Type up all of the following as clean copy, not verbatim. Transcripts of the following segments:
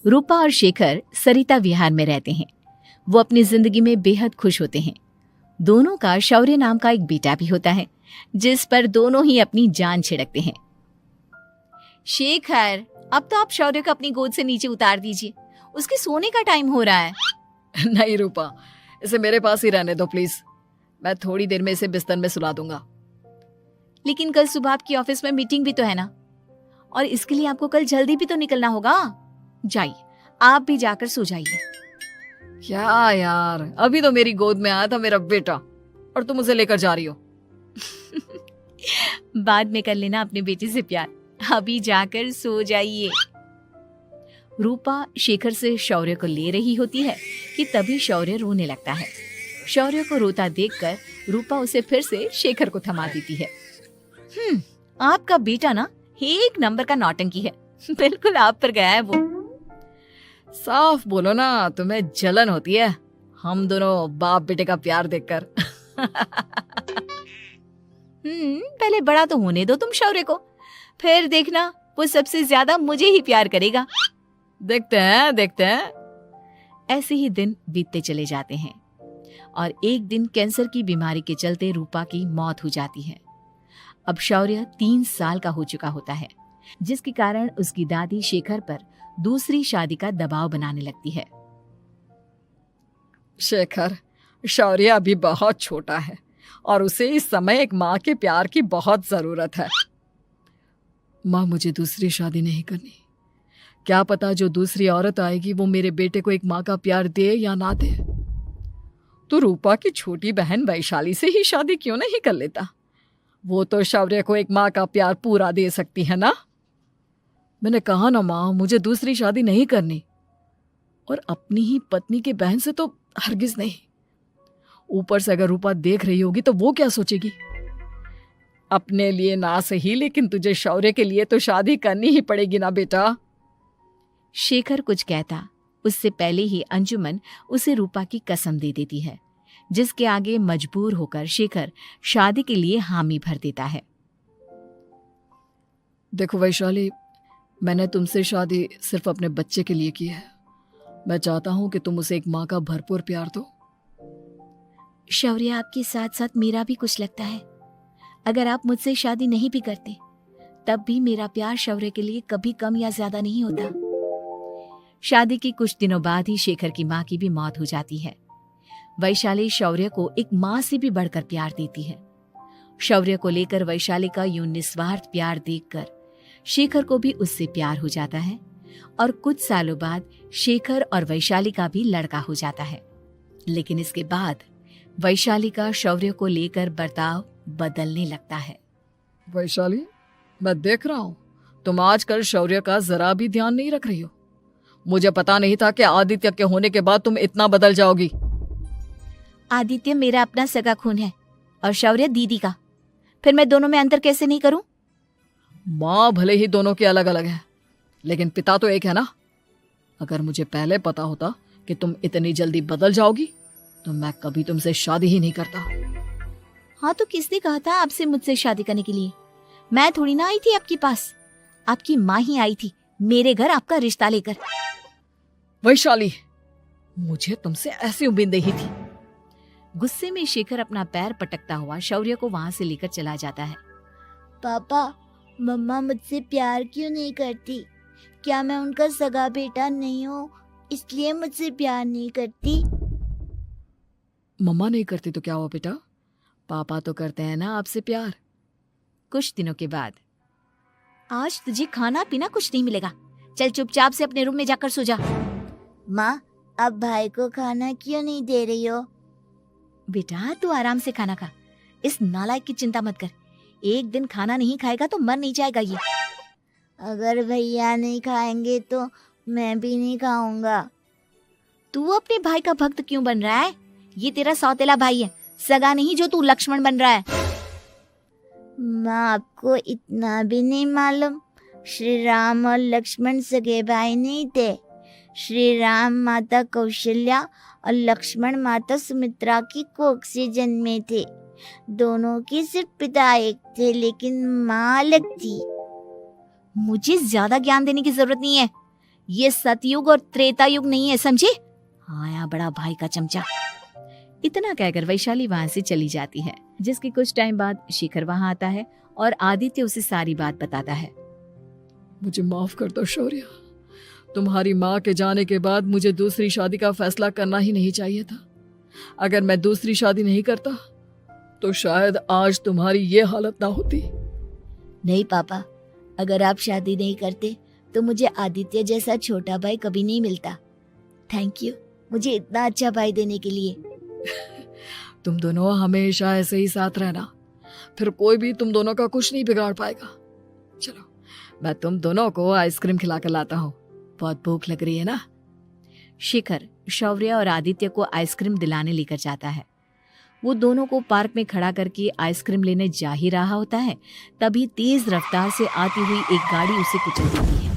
रूपा और शेखर सरिता विहार में रहते हैं। वो अपनी जिंदगी में बेहद खुश होते हैं। दोनों का शौर्य नाम का एक बेटा भी होता है, जिस पर दोनों ही अपनी जान छिड़कते हैं। शेखर, अब तो आप शौर्य को अपनी गोद से नीचे उतार दीजिए, उसके सोने का टाइम हो रहा है। नहीं रूपा, इसे मेरे पास ही रहने दो प्लीज। मैं थोड़ी देर में इसे बिस्तर में सुला दूंगा। लेकिन कल सुबह आपकी ऑफिस में मीटिंग भी तो है ना, और इसके लिए आपको कल जल्दी भी तो निकलना होगा। जाइए, आप भी जाकर सो जाइए। क्या यार, अभी तो मेरी गोद में आया था मेरा बेटा और तुम उसे लेकर जा रही हो। बाद में कर लेना अपने बेटे से प्यार, अभी जाकर सो जाइए। रूपा शेखर से शौर्य को ले रही होती है कि तभी शौर्य रोने लगता है। शौर्य को रोता देखकर रूपा उसे फिर से शेखर को थमा देती है। आपका बेटा ना एक नंबर का नौटंकी है, बिल्कुल आप पर गया है वो। साफ बोलो ना, तुम्हें जलन होती है हम दोनों बाप बेटे का प्यार देखकर। पहले बड़ा तो होने दो तुम शौर्य को, फिर देखना वो सबसे ज्यादा मुझे ही प्यार करेगा। देखते हैं। ऐसे ही दिन बीतते चले जाते हैं और एक दिन कैंसर की बीमारी के चलते रूपा की मौत हो जाती है। अब शौर्य 3 साल का हो चुका होता है, जिसके कारण उसकी दादी शेखर पर दूसरी शादी का दबाव बनाने लगती है। शेखर, शौर्य अभी बहुत छोटा है और उसे इस समय एक माँ के प्यार की बहुत जरूरत है। माँ, मुझे दूसरी शादी नहीं करनी। क्या पता जो दूसरी औरत आएगी वो मेरे बेटे को एक माँ का प्यार दे या ना दे। तो रूपा की छोटी बहन वैशाली से ही शादी क्यों नहीं कर लेता? वो तो शौर्य को एक माँ का प्यार पूरा दे सकती है ना। मैंने कहा ना माँ, मुझे दूसरी शादी नहीं करनी, और अपनी ही पत्नी के बहन से तो हरगिज नहीं। ऊपर से अगर रूपा देख रही होगी तो वो क्या सोचेगी? अपने लिए ना सही, लेकिन तुझे शौर्य के लिए तो शादी करनी ही पड़ेगी ना बेटा। शेखर कुछ कहता उससे पहले ही अंजुमन उसे रूपा की कसम दे देती है, जिसके आगे मजबूर होकर शेखर शादी के लिए हामी भर देता है। देखो वैशाली, मैंने तुमसे शादी सिर्फ अपने बच्चे के लिए की है। मैं चाहता हूं कि तुम उसे एक माँ का भरपूर प्यार दो। शौर्य, आपके साथ साथ मेरा भी कुछ लगता है। अगर आप मुझसे शादी नहीं भी करते तब भी मेरा प्यार शौर्य के लिए कभी कम या ज्यादा नहीं होता। शादी के कुछ दिनों बाद ही शेखर की माँ की भी मौत हो जाती है। वैशाली शौर्य को एक माँ से भी बढ़कर प्यार देती है। शौर्य को लेकर वैशाली का यूं निस्वार्थ प्यार देखकर शेखर को भी उससे प्यार हो जाता है और कुछ सालों बाद शेखर और वैशाली का भी लड़का हो जाता है। लेकिन इसके बाद वैशाली का शौर्य को लेकर बर्ताव बदलने लगता है। वैशाली, मैं देख रहा हूँ तुम आजकल शौर्य का जरा भी ध्यान नहीं रख रही हो। मुझे पता नहीं था कि आदित्य के होने के बाद तुम इतना बदल जाओगी। आदित्य मेरा अपना सगा खून है और शौर्य दीदी का, फिर मैं दोनों में अंतर कैसे नहीं करूं? माँ भले ही दोनों के अलग अलग है, लेकिन पिता तो एक है ना। अगर मुझे पहले पता होता कि तुम इतनी जल्दी बदल जाओगी तो मैं कभी तुमसे शादी ही नहीं करता। हाँ, तो किसने कहा था आपसे मुझसे शादी करने के लिए? मैं थोड़ी ना आई थी आपके पास, आपकी माँ ही आई थी मेरे घर आपका रिश्ता लेकर। वैशाली, मुझे तुमसे ऐसी उम्मीद नहीं थी। गुस्से में शेखर अपना पैर पटकता हुआ शौर्य को वहां से लेकर चला जाता है। पापा, मम्मा मुझसे प्यार क्यों नहीं करती? क्या मैं उनका सगा बेटा नहीं हूँ इसलिए मुझसे प्यार नहीं करती? मम्मा नहीं करती तो क्या हुआ बेटा, पापा तो करते हैं ना आपसे प्यार। कुछ दिनों के बाद, आज तुझे खाना पीना कुछ नहीं मिलेगा, चल चुपचाप से अपने रूम में जाकर सो जा। माँ, अब भाई को खाना क्यों नहीं दे रही हो? बेटा तू आराम से खाना खा, इस नालायक की चिंता मत कर। एक दिन खाना नहीं खाएगा तो मर नहीं जाएगा ये। अगर भैया नहीं खाएंगे तो मैं भी नहीं खाऊंगा। तू अपने भाई का भक्त क्यों बन रहा है? ये तेरा सौतेला भाई है, सगा नहीं जो तू लक्ष्मण बन रहा है। माँ, आपको इतना भी नहीं मालूम? श्री राम और लक्ष्मण सगे भाई नहीं थे। श्री राम माता कौशल्या और लक्ष्मण माता सुमित्रा की कोख से जन्मे थे। दोनों के सिर्फ पिता एक थे लेकिन माँ अलग थी। मुझे ज्यादा ज्ञान देने की जरूरत नहीं है। ये सतयुग और त्रेता युग नहीं है, समझे? आया बड़ा भाई का चमचा। इतना कहकर वैशाली वहां से चली जाती है। जिसके कुछ टाइम बाद शिखर वहां आता है और आदित्य उसे सारी बात बताता है। मुझे माफ कर दो शौर्य, तुम्हारी माँ के जाने के बाद मुझे दूसरी शादी का फैसला करना ही नहीं चाहिए था। अगर मैं दूसरी शादी नहीं करता तो शायद आज तुम्हारी ये हालत ना होती। नहीं पापा, अगर आप शादी नहीं करते तो मुझे आदित्य जैसा छोटा भाई कभी नहीं मिलता। थैंक यू मुझे इतना अच्छा भाई देने के लिए। तुम दोनों हमेशा ऐसे ही साथ रहना, फिर कोई भी तुम दोनों का कुछ नहीं बिगाड़ पाएगा। चलो मैं तुम दोनों को आइसक्रीम खिला कर लाता हूँ, बहुत भूख लग रही है ना। शिखर शौर्य और आदित्य को आइसक्रीम दिलाने लेकर जाता है। वो दोनों को पार्क में खड़ा करके आइसक्रीम लेने जा ही रहा होता है, तभी तेज रफ्तार से आती हुई एक गाड़ी उसे कुचल देती है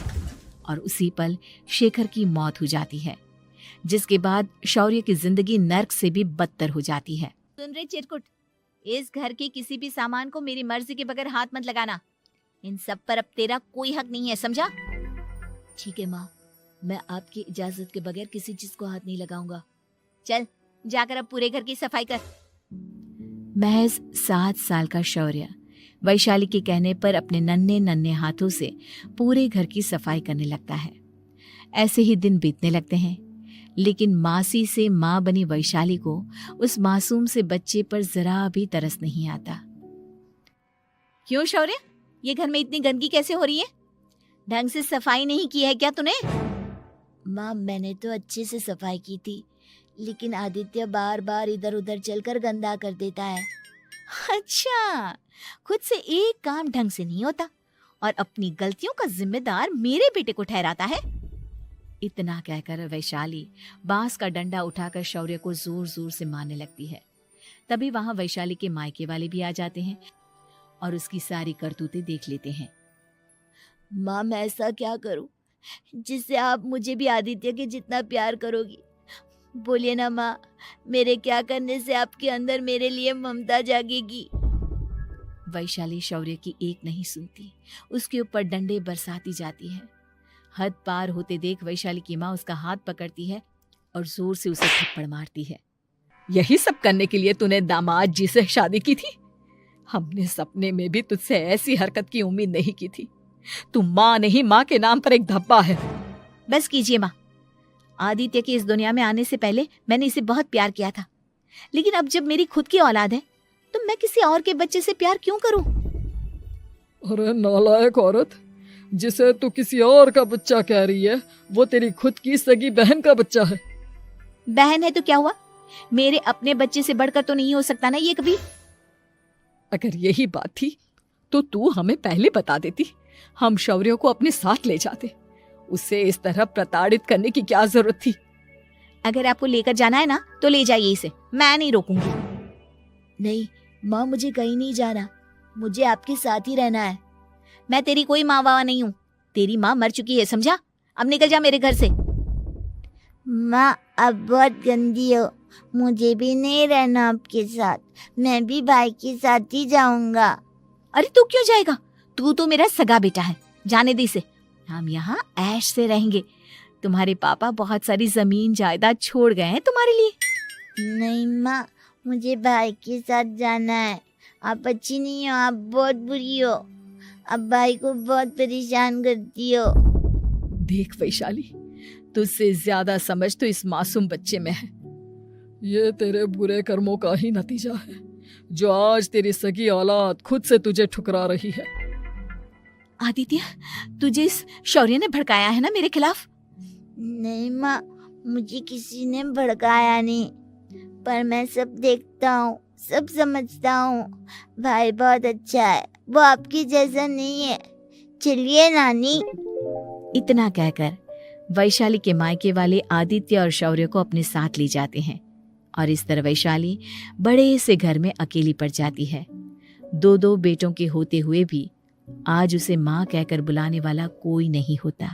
और उसी पल शेखर की मौत हो जाती है, जिसके बाद शौर्य की जिंदगी नर्क से भी बदतर हो जाती है। सुन रहे चिरकुट, इस घर के किसी भी सामान को मेरी मर्जी के बगैर हाथ मत लगाना। इन सब पर अब तेरा कोई हक नहीं है, समझा? ठीक है माँ, मैं आपकी इजाजत के बगैर किसी चीज को हाथ नहीं लगाऊंगा। चल जाकर अब पूरे घर की सफाई कर। महज 7 साल का शौर्य वैशाली के कहने पर अपने नन्हे नन्हे हाथों से पूरे घर की सफाई करने लगता है। ऐसे ही दिन बीतने लगते हैं, लेकिन मासी से माँ बनी वैशाली को उस मासूम से बच्चे पर जरा भी तरस नहीं आता। क्यों शौर्य, ये घर में इतनी गंदगी कैसे हो रही है? ढंग से सफाई नहीं की है क्या तूने? माँ मैंने तो अच्छे से सफाई की थी, लेकिन आदित्य बार बार इधर उधर चलकर गंदा कर देता है। अच्छा, खुद से एक काम ढंग से नहीं होता और अपनी गलतियों का जिम्मेदार मेरे बेटे को ठहराता है। इतना कहकर वैशाली बांस का डंडा उठाकर शौर्य को जोर जोर से मारने लगती है। तभी वहां वैशाली के मायके वाले भी आ जाते हैं और उसकी सारी करतूतें देख लेते हैं। माँ मैं ऐसा क्या करूं जिससे आप मुझे भी आदित्य के जितना प्यार करोगी? बोलिए ना माँ, मेरे क्या करने से आपके अंदर मेरे लिए ममता जागेगी? वैशाली शौर्य की एक नहीं सुनती, उसके ऊपर डंडे बरसाती जाती है। हद पार होते देख वैशाली की माँ उसका हाथ पकड़ती है और जोर से उसे थप्पड़ मारती है। यही सब करने के लिए तूने दामाद जी से शादी की थी? हमने सपने में भी तुझसे ऐसी हरकत की उम्मीद नहीं की थी। तू माँ नहीं, माँ के नाम पर एक धब्बा है। बस कीजिए माँ, आदित्य के इस दुनिया में आने से पहले मैंने इसे बहुत प्यार किया था, लेकिन अब जब मेरी खुद की औलाद है तो मैं किसी और के बच्चे से प्यार क्यों करूं? अरे नालायक औरत, जिसे तू किसी और का बच्चा कह रही है वो तेरी खुद की सगी बहन का बच्चा है। बहन है तो क्या हुआ, मेरे अपने बच्चे से बढ़कर तो नहीं हो सकता ना ये कभी। अगर यही बात थी तो तू हमें पहले बता देती, हम शौर्य को अपने साथ ले जाते। उसे इस तरह प्रताड़ित करने की क्या जरूरत थी? अगर आपको लेकर जाना है ना तो ले जाइए इसे, मैं नहीं रोकूंगी। नहीं माँ, मुझे कहीं नहीं जाना, मुझे आपके साथ ही रहना है। मैं तेरी कोई माँ बाबा नहीं हूँ, तेरी माँ मर चुकी है, समझा? अब निकल जा मेरे घर से। माँ अब बहुत गंदी हो, मुझे भी नहीं रहना आपके साथ, मैं भी भाई के साथ ही जाऊंगा। अरे तू क्यों जाएगा, तू तो मेरा सगा बेटा है, जाने दे इसे। हम यहाँ ऐश से रहेंगे, तुम्हारे पापा बहुत सारी जमीन जायदाद छोड़ गए हैं तुम्हारे लिए। नहीं माँ, मुझे भाई के साथ जाना है। आप अच्छी नहीं हो, आप बहुत बुरी हो, आप भाई को बहुत परेशान करती हो। देख वैशाली, तुझसे ज्यादा समझ तो इस मासूम बच्चे में है। ये तेरे बुरे कर्मों का ही नतीजा है जो आज तेरी सगी औलाद खुद से तुझे ठुकरा रही है। आदित्य, तुझे इस शौर्य ने भड़काया है ना मेरे खिलाफ? नहीं माँ, मुझे किसी ने भड़काया नहीं, पर मैं सब देखता हूँ, सब समझता हूँ। भाई बहुत अच्छा है, वो आपकी जैसा नहीं है। चलिए नानी। इतना कहकर वैशाली के मायके वाले आदित्य और शौर्य को अपने साथ ले जाते हैं और इस तरह वैशाली बड़े से घर में अकेली पड़ जाती है। 2 बेटों के होते हुए भी आज उसे माँ कहकर बुलाने वाला कोई नहीं होता।